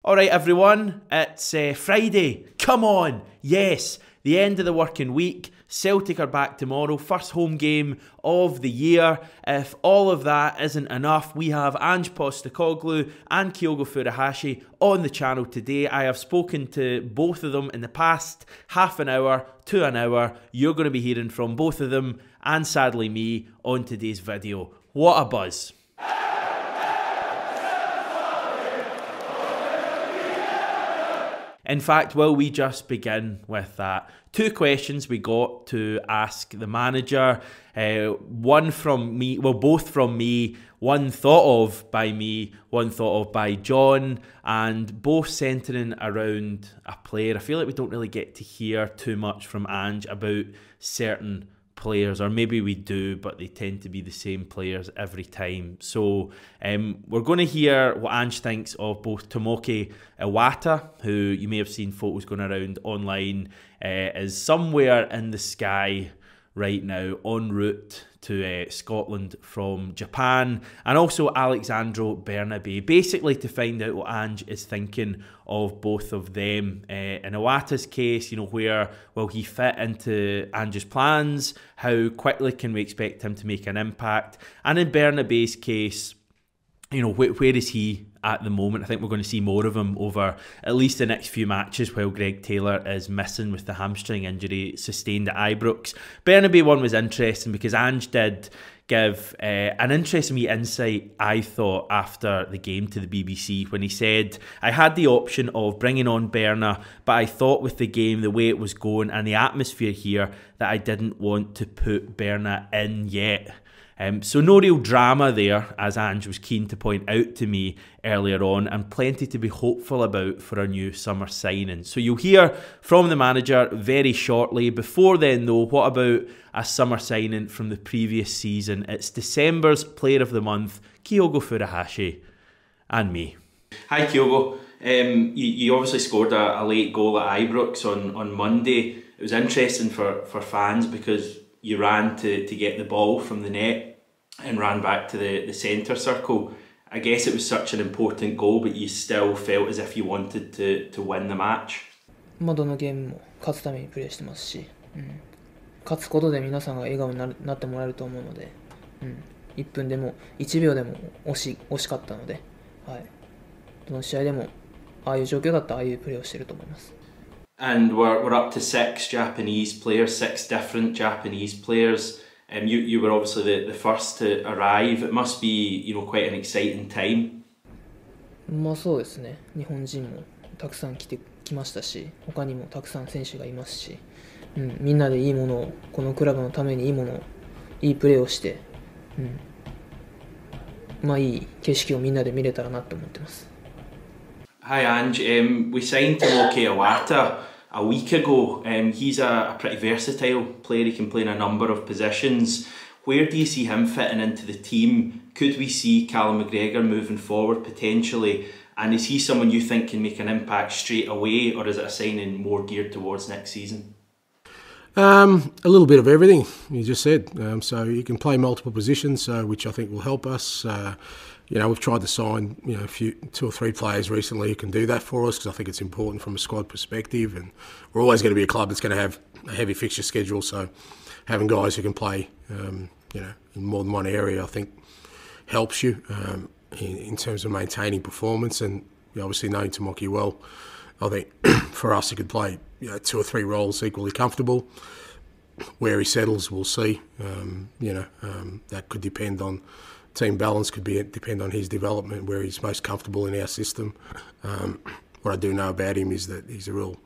Alright everyone, it's Friday. Come on! Yes, the end of the working week. Celtic are back tomorrow, first home game of the year. If all of that isn't enough, we have Ange Postecoglou and Kyogo Furuhashi on the channel today. I have spoken to both of them in the past half an hour to an hour. You're going to be hearing from both of them and sadly me on today's video. What a buzz. In fact, will we just begin with that? Two questions we got to ask the manager. One from me, well, both from me, one thought of by me, one thought of by John, and both centering around a player. I feel like we don't really get to hear too much from Ange about certain players, or maybe we do, but they tend to be the same players every time. So we're going to hear what Ange thinks of both Tomoki Iwata, who you may have seen photos going around online, is somewhere in the sky right now en route to Scotland from Japan, and also Alexandro Bernabe, basically to find out what Ange is thinking of both of them. In Iwata's case, you know, where will he fit into Ange's plans? How quickly can we expect him to make an impact? And in Bernabe's case, you know, where is he at the moment? I think we're going to see more of him over at least the next few matches while Greg Taylor is missing with the hamstring injury sustained at Ibrox. Bernabe one was interesting because Ange did give an interesting insight, I thought, after the game to the BBC when he said, I had the option of bringing on Berna, but I thought with the game, the way it was going and the atmosphere here, that I didn't want to put Berna in yet. So no real drama there, as Ange was keen to point out to me earlier on, and plenty to be hopeful about for our new summer signing. So you'll hear from the manager very shortly. Before then though, what about a summer signing from the previous season? It's December's Player of the Month, Kyogo Furuhashi, and me. Hi Kyogo. You obviously scored a late goal at Ibrox on Monday. It was interesting for fans because you ran to get the ball from the net and ran back to the centre circle. I guess it was such an important goal, but you still felt as if you wanted to win the match. どのゲームも勝つためにプレーしてますし、勝つことで皆さんが笑顔になってもらえると思うので、1分でも1秒でも惜しかったので、どの試合でもああいう状況だったらああいうプレーをしていると思います。And we're up to 6 Japanese players, 6 different Japanese players. You were obviously the first to arrive. It must be, you know, quite an exciting time. まあそうですね。日本人もたくさん来ましたし、他にもたくさん選手がいますし、みんなでいいものを、このクラブのためにいいものを、いいプレーをして、まあいい景色をみんなで見れたらなと思ってます。Hi Ange, we signed Tomoki Iwata a week ago. He's a pretty versatile player, he can play in a number of positions. Where do you see him fitting into the team? Could we see Callum McGregor moving forward potentially? And is he someone you think can make an impact straight away, or is it a signing more geared towards next season? A little bit of everything, you just said. So he can play multiple positions, which I think will help us. You know, we've tried to sign, you know, 2 or 3 players recently who can do that for us, because I think it's important from a squad perspective, and we're always going to be a club that's going to have a heavy fixture schedule, so having guys who can play, you know, in more than one area, I think helps you in terms of maintaining performance. And obviously knowing Tomoki well, I think for us he could play, you know, 2 or 3 roles equally comfortable. Where he settles, we'll see. You know, that could depend on team balance, could depend on his development, where he's most comfortable in our system. What I do know about him is that he's a real,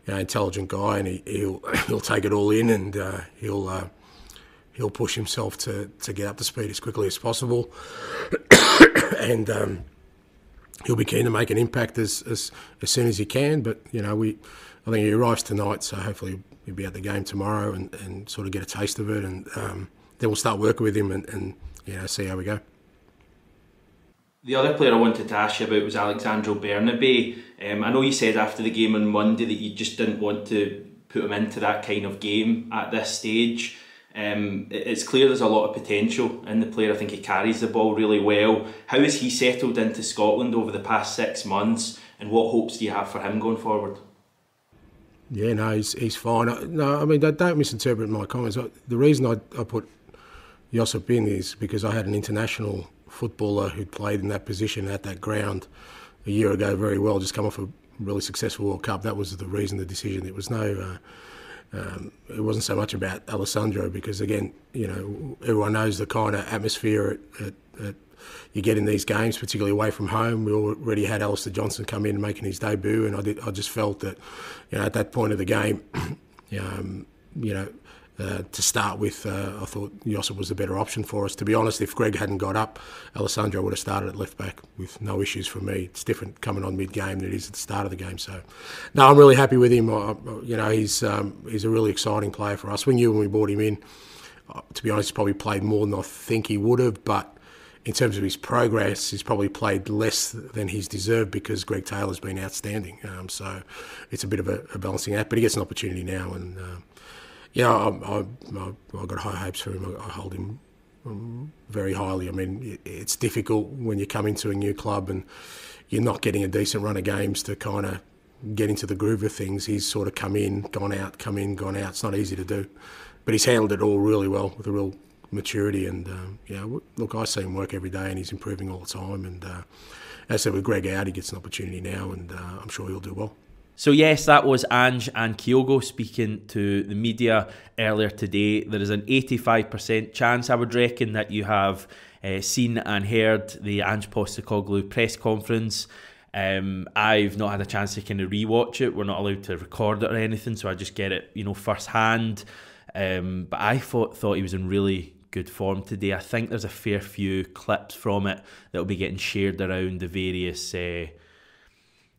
you know, intelligent guy, and he'll take it all in, and he'll push himself to get up to speed as quickly as possible, and he'll be keen to make an impact as soon as he can. But you know, I think he arrives tonight, so hopefully he'll be at the game tomorrow and sort of get a taste of it, and then we'll start working with him and you know, see how we go. The other player I wanted to ask you about was Alexandro Bernabe. I know you said after the game on Monday that you just didn't want to put him into that kind of game at this stage. It's clear there's a lot of potential in the player. I think he carries the ball really well. How has he settled into Scotland over the past 6 months, and what hopes do you have for him going forward? Yeah, no, he's fine. No, I mean, don't misinterpret my comments. The reason I put Josip in is because I had an international footballer who'd played in that position at that ground a year ago very well, just come off a really successful World Cup. That was the reason, the decision. It was it wasn't so much about Alessandro, because again, you know, everyone knows the kind of atmosphere you get in these games, particularly away from home. We already had Alistair Johnson come in and making his debut, and I just felt that, you know, at that point of the game, to start with, I thought Josip was the better option for us. To be honest, if Greg hadn't got up, Alessandro would have started at left back with no issues for me. It's different coming on mid-game than it is at the start of the game. So, no, I'm really happy with him. You know, he's a really exciting player for us. We knew when we brought him in, to be honest, he's probably played more than I think he would have, but in terms of his progress, he's probably played less than he's deserved because Greg Taylor's been outstanding. So it's a bit of a balancing act, but he gets an opportunity now, and I've got high hopes for him. I hold him very highly. I mean, it's difficult when you come into a new club and you're not getting a decent run of games to kind of get into the groove of things. He's sort of come in, gone out, come in, gone out. It's not easy to do, but he's handled it all really well with a real maturity. And look, I see him work every day, and he's improving all the time. And as I said, with Greg out, he gets an opportunity now, and I'm sure he'll do well. So yes, that was Ange and Kyogo speaking to the media earlier today. There is an 85% chance, I would reckon, that you have seen and heard the Ange Postecoglou press conference. I've not had a chance to kind of rewatch it. We're not allowed to record it or anything, so I just get it, you know, first hand. But I thought he was in really good form today. I think there's a fair few clips from it that will be getting shared around the various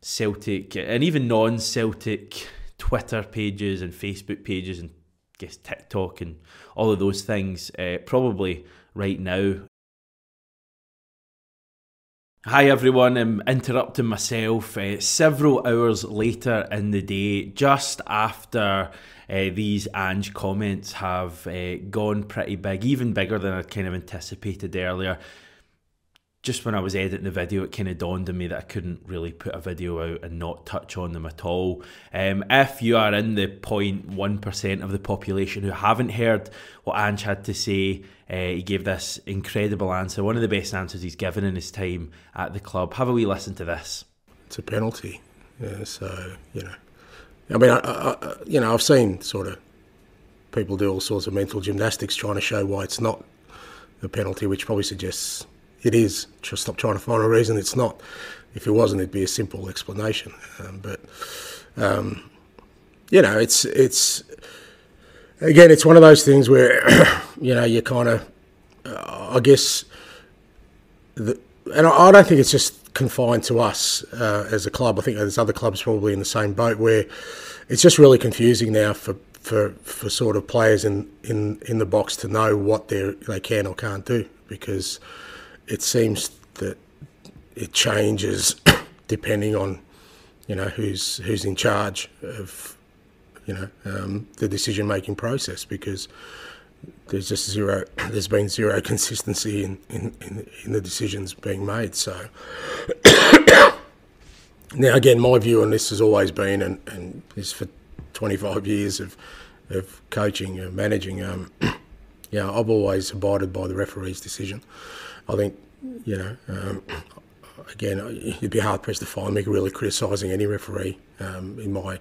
Celtic and even non-Celtic Twitter pages and Facebook pages, and I guess TikTok and all of those things probably right now. Hi everyone, I'm interrupting myself several hours later in the day, just after these Ange comments have gone pretty big, even bigger than I'd kind of anticipated earlier. Just when I was editing the video, it kind of dawned on me that I couldn't really put a video out and not touch on them at all. If you are in the 0.1% of the population who haven't heard what Ange had to say, he gave this incredible answer, one of the best answers he's given in his time at the club. Have a wee listen to this. It's a penalty. Yeah, so, you know. I mean, I've seen sort of people do all sorts of mental gymnastics trying to show why it's not a penalty, which probably suggests it is. Just stop trying to find a reason it's not. If it wasn't, it'd be a simple explanation. You know, it's again, it's one of those things where you know, you kind of, I guess, and I don't think it's just confined to us as a club. I think there's other clubs probably in the same boat where it's just really confusing now for sort of players in the box to know what they can or can't do, because it seems that it changes depending on, you know, who's in charge of, you know, the decision-making process, because there's been zero consistency in the decisions being made. So now again, my view on this has always been, and is for 25 years of coaching and managing, yeah, I've always abided by the referee's decision. I think, you know, again, you'd be hard-pressed to find me really criticising any referee in my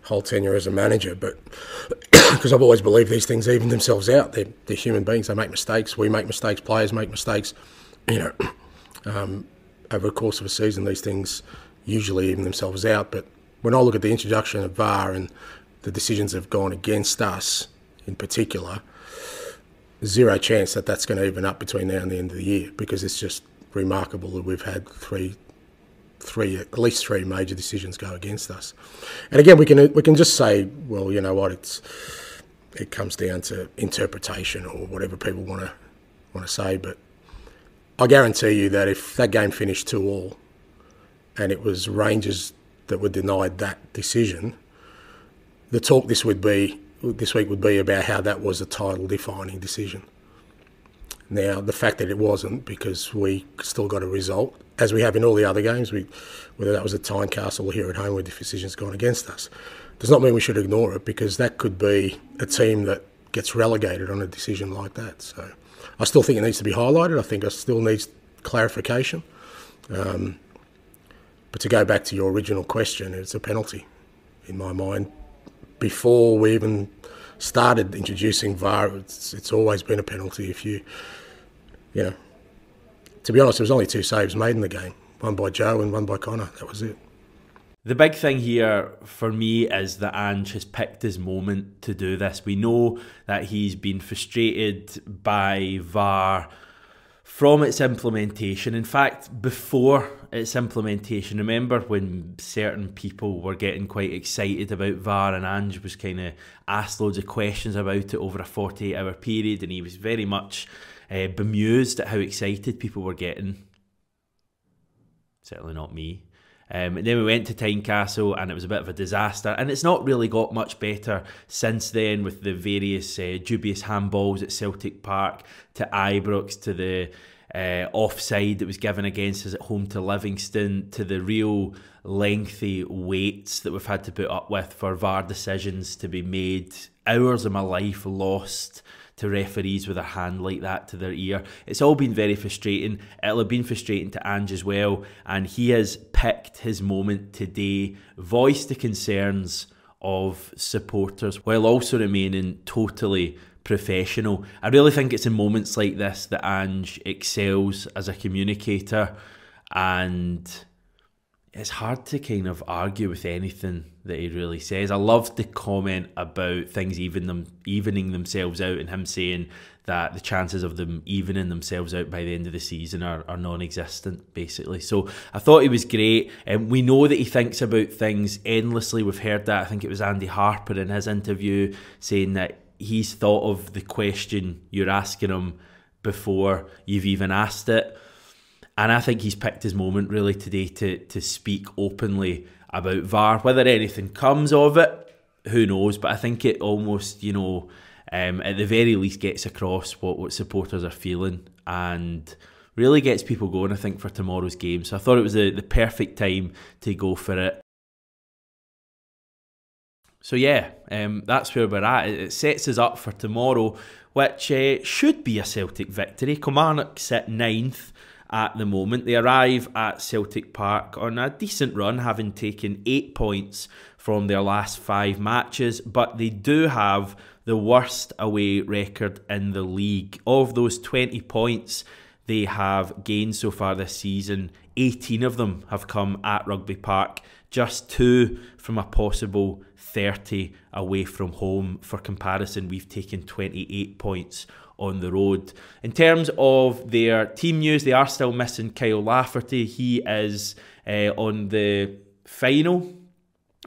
whole tenure as a manager, but because I've always believed these things even themselves out. They're human beings. They make mistakes. We make mistakes. Players make mistakes. You know, over the course of a season, these things usually even themselves out. But when I look at the introduction of VAR and the decisions have gone against us in particular, zero chance that that's going to even up between now and the end of the year, because it's just remarkable that we've had at least three major decisions go against us. And again, we can just say, well, you know what, it comes down to interpretation or whatever people want to say. But I guarantee you that if that game finished 2-2 and it was Rangers that were denied that decision, the talk this would be, this week would be about how that was a title-defining decision. Now, the fact that it wasn't, because we still got a result, as we have in all the other games, whether that was at Tynecastle or here at home where the decision's gone against us, does not mean we should ignore it, because that could be a team that gets relegated on a decision like that. So I still think it needs to be highlighted. I think it still needs clarification. But to go back to your original question, it's a penalty in my mind. Before we even started introducing VAR, it's always been a penalty. If you know, to be honest, there was only 2 saves made in the game, one by Joe and one by Connor. That was it. The big thing here for me is that Ange has picked his moment to do this. We know that he's been frustrated by VAR from its implementation. In fact, before its implementation, remember when certain people were getting quite excited about VAR and Ange was kind of asked loads of questions about it over a 48-hour period, and he was very much bemused at how excited people were getting. Certainly not me. And then we went to Tynecastle and it was a bit of a disaster, and it's not really got much better since then, with the various dubious handballs at Celtic Park, to Ibrox, to the offside that was given against us at home to Livingston, to the real lengthy waits that we've had to put up with for VAR decisions to be made, hours of my life lost to referees with a hand like that to their ear. It's all been very frustrating. It'll have been frustrating to Ange as well, and he has picked his moment today, voiced the concerns of supporters while also remaining totally professional. I really think it's in moments like this that Ange excels as a communicator, and it's hard to kind of argue with anything that he really says. I loved the comment about things evening themselves out, and him saying that the chances of them evening themselves out by the end of the season are non-existent, basically. So I thought he was great. And we know that he thinks about things endlessly. We've heard that. I think it was Andy Harper in his interview saying that he's thought of the question you're asking him before you've even asked it. And I think he's picked his moment really today to speak openly about VAR. Whether anything comes of it, who knows? But I think it almost, you know, at the very least gets across what supporters are feeling and really gets people going, I think, for tomorrow's game. So I thought it was the perfect time to go for it. So yeah, that's where we're at. It sets us up for tomorrow, which should be a Celtic victory. Kilmarnock sit 9th. At the moment, they arrive at Celtic Park on a decent run, having taken 8 points from their last 5 matches, but they do have the worst away record in the league. Of those 20 points they have gained so far this season, 18 of them have come at Rugby Park, just 2 from a possible 30 away from home. For comparison, we've taken 28 points on the road. In terms of their team news, they are still missing Kyle Lafferty. He is on the final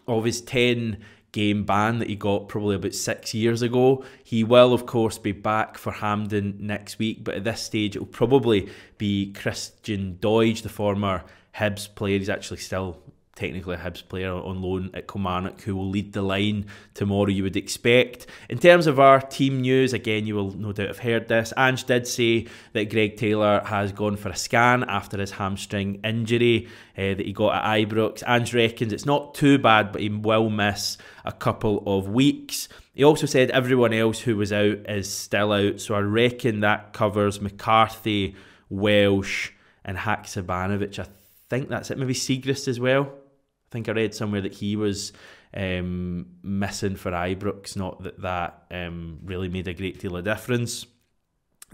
of his 10-game ban that he got probably about 6 years ago. He will, of course, be back for Hampden next week, but at this stage it will probably be Christian Doidge, the former Hibs player. He's actually still technically a Hibs player on loan at Kilmarnock, who will lead the line tomorrow, you would expect. In terms of our team news, again, you will no doubt have heard this. Ange did say that Greg Taylor has gone for a scan after his hamstring injury that he got at Ibrox. Ange reckons it's not too bad, but he will miss a couple of weeks. He also said everyone else who was out is still out, so I reckon that covers McCarthy, Welsh and Haksabanovic. I think that's it. Maybe Siegrist as well. I think I read somewhere that he was missing for Ibrox. Not that really made a great deal of difference.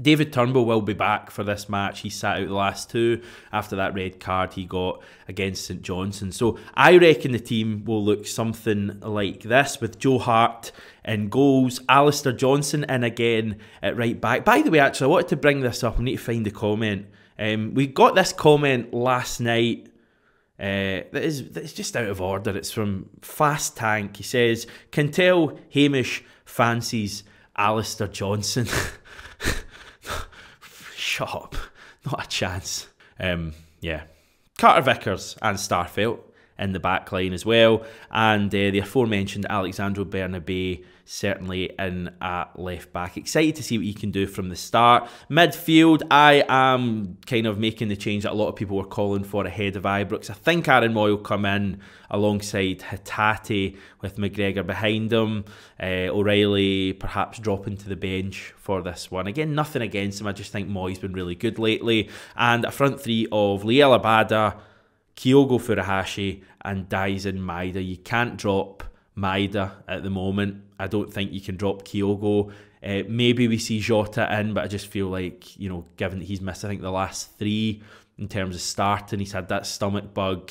David Turnbull will be back for this match. He sat out the last 2 after that red card he got against St Johnstone. So I reckon the team will look something like this, with Joe Hart in goals, Alistair Johnson in again at right back. By the way, actually, I wanted to bring this up. I need to find the comment. We got this comment last night. That is just out of order. It's from Fast Tank. He says, "Can tell Hamish fancies Alistair Johnson." Shut up. Not a chance. Yeah. Carter Vickers and Starfelt in the back line as well. And the aforementioned Alexandro Bernabé certainly in at left back. Excited to see what he can do from the start. Midfield, I am kind of making the change that a lot of people were calling for ahead of Ibrox. I think Aaron Moy will come in alongside Hatate with McGregor behind him. O'Reilly perhaps dropping to the bench for this one. Again, nothing against him. I just think Moy's been really good lately. And a front three of Liel Abada, Kyogo Furuhashi and Daisen Maeda. You can't drop Maeda at the moment. I don't think you can drop Kyogo. Maybe we see Jota in, but I just feel like, you know, given that he's missed, I think, the last 3 in terms of starting, he's had that stomach bug.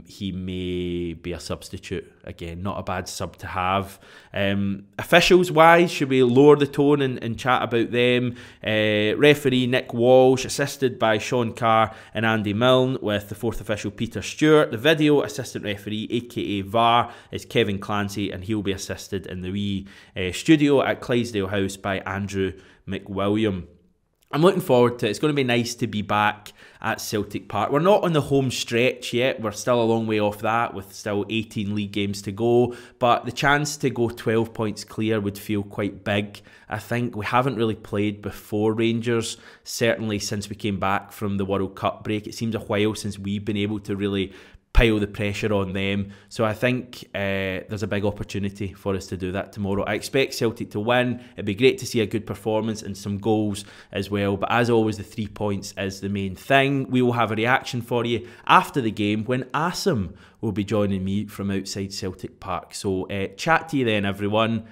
He may be a substitute. Again, not a bad sub to have. Officials wise, should we lower the tone and chat about them? Referee Nick Walsh, assisted by Sean Carr and Andy Milne, with the 4th official Peter Stewart. The video assistant referee, aka VAR, is Kevin Clancy, and he'll be assisted in the wee studio at Clydesdale House by Andrew McWilliam. I'm looking forward to it. It's going to be nice to be back at Celtic Park. We're not on the home stretch yet. We're still a long way off that, with still 18 league games to go. But the chance to go 12 points clear would feel quite big. I think we haven't really played before Rangers, certainly since we came back from the World Cup break. It seems a while since we've been able to really pile the pressure on them. So I think there's a big opportunity for us to do that tomorrow. I expect Celtic to win. It'd be great to see a good performance and some goals as well. But as always, the 3 points is the main thing. We will have a reaction for you after the game when Asim will be joining me from outside Celtic Park. So chat to you then, everyone.